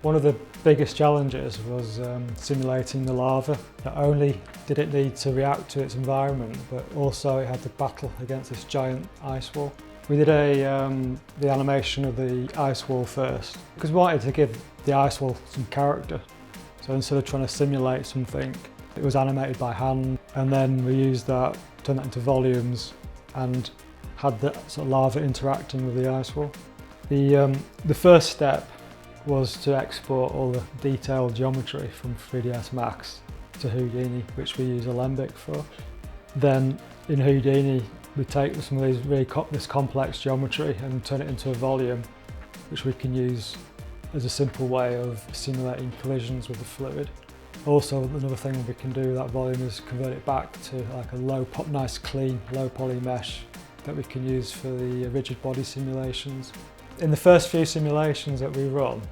One of the biggest challenges was simulating the lava. Not only did it need to react to its environment, but also it had to battle against this giant ice wall. We did the animation of the ice wall first, because we wanted to give the ice wall some character. So instead of trying to simulate something, it was animated by hand, and then we used that, turned that into volumes, and had the sort of lava interacting with the ice wall. The first step was to export all the detailed geometry from 3ds Max to Houdini, which we use Alembic for. Then in Houdini, we take some of these this complex geometry and turn it into a volume, which we can use as a simple way of simulating collisions with the fluid. Also, another thing we can do with that volume is convert it back to like a nice clean, low poly mesh that we can use for the rigid body simulations. In the first few simulations that we run,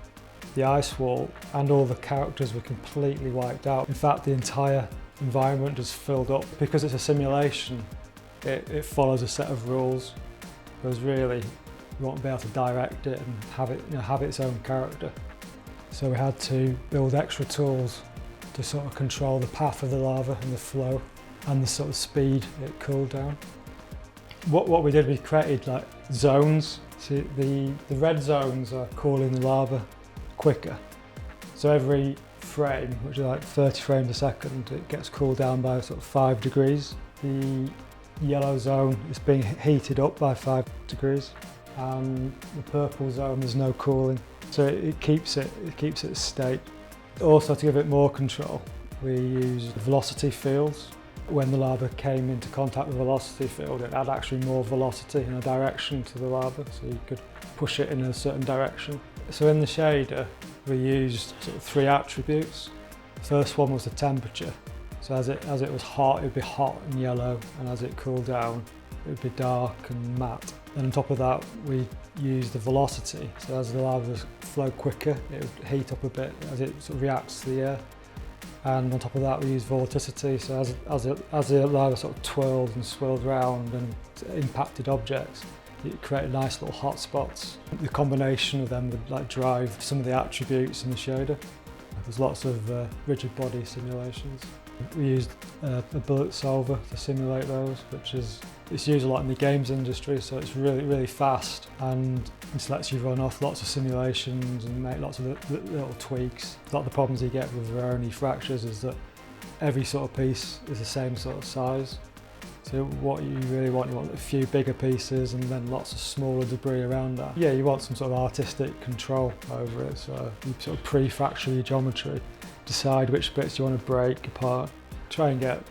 the ice wall and all the characters were completely wiped out. In fact, the entire environment just filled up. Because it's a simulation, it follows a set of rules, whereas really you want to be able to direct it and have it, have its own character. So we had to build extra tools to sort of control the path of the lava and the flow and the sort of speed it cooled down. What we did, we created like zones. See, the red zones are cooling the lava quicker. So every frame, which is like 30 frames a second, it gets cooled down by sort of 5 degrees. The yellow zone is being heated up by 5 degrees, and the purple zone there's no cooling. So it keeps its state. Also, to give it more control, we used velocity fields. When the lava came into contact with the velocity field, it had actually more velocity in a direction to the lava, so you could push it in a certain direction. So in the shader, we used sort of 3 attributes. The first one was the temperature. So as it was hot, it would be hot and yellow, and as it cooled down, it would be dark and matte. And on top of that, we used the velocity. So as the lava flowed quicker, it would heat up a bit as it sort of reacts to the air. And on top of that, we used vorticity. So as the lava sort of twirled and swirled around and impacted objects, it created nice little hot spots. The combination of them would like drive some of the attributes in the shader. There's lots of rigid body simulations. We used a bullet solver to simulate those, it's used a lot in the games industry, so it's really fast, and it lets you run off lots of simulations and make lots of little tweaks. A lot of the problems you get with Veroni fractures is that every sort of piece is the same sort of size. So what you really want, you want a few bigger pieces and then lots of smaller debris around that. Yeah, you want some sort of artistic control over it, so you sort of pre-fracture your geometry, decide which bits you want to break apart, try and get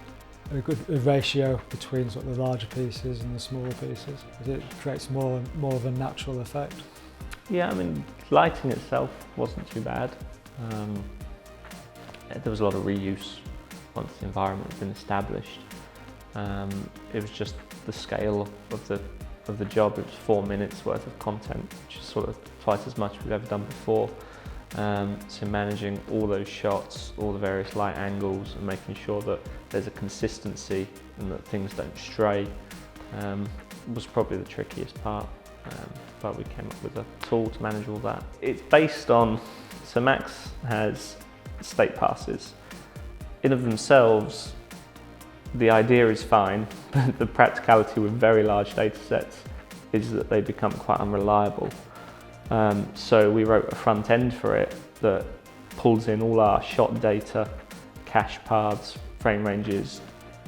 a good ratio between sort of the larger pieces and the smaller pieces, because it creates more of a natural effect. Yeah, I mean, lighting itself wasn't too bad. There was a lot of reuse once the environment had been established. It was just the scale of the job. It was 4 minutes worth of content, which is sort of twice as much we've ever done before. So managing all those shots, all the various light angles, and making sure that there's a consistency and that things don't stray was probably the trickiest part. But we came up with a tool to manage all that. It's based on, so Max has state passes. In of themselves, the idea is fine, but the practicality with very large data sets is that they become quite unreliable. So we wrote a front end for it that pulls in all our shot data, cache paths, frame ranges,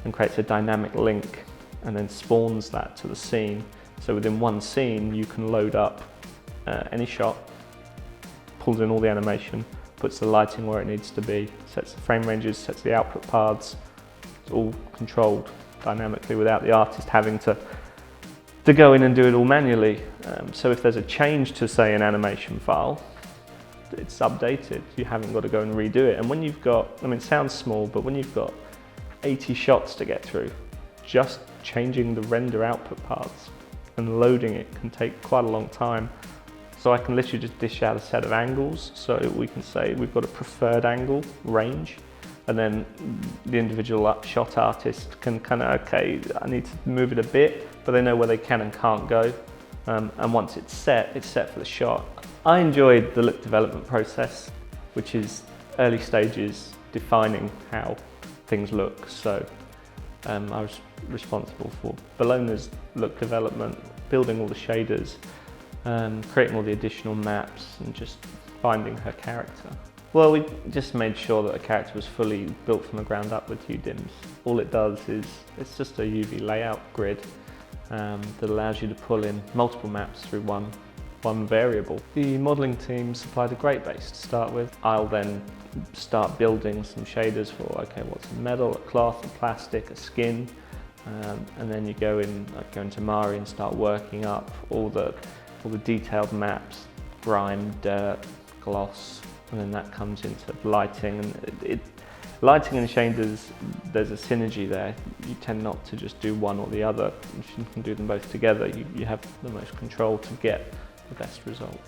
and creates a dynamic link and then spawns that to the scene. So within one scene, you can load up any shot, pulls in all the animation, puts the lighting where it needs to be, sets the frame ranges, sets the output paths. It's all controlled dynamically without the artist having to go in and do it all manually. So if there's a change to, say, an animation file, it's updated. You haven't got to go and redo it. And when you've got, I mean, it sounds small, but when you've got 80 shots to get through, just changing the render output paths and loading it can take quite a long time. So I can literally just dish out a set of angles. So we can say we've got a preferred angle range, and then the individual shot artist can kind of, okay, I need to move it a bit, but they know where they can and can't go. And once it's set for the shot. I enjoyed the look development process. which is early stages defining how things look. So I was responsible for Bologna's look development, building all the shaders, creating all the additional maps, and just finding her character. Well, we just made sure that the character was fully built from the ground up with UDIMs. All it does is, it's just a UV layout grid that allows you to pull in multiple maps through one variable. The modelling team supplied a grey base to start with. I'll then start building some shaders for, okay, what's a metal, a cloth, a plastic, a skin, and then you go into Mari and start working up all the detailed maps, grime, dirt, gloss, and then that comes into lighting. And lighting and shaders, there's a synergy there. You tend not to just do one or the other. If you can do them both together, you have the most control to get the best result.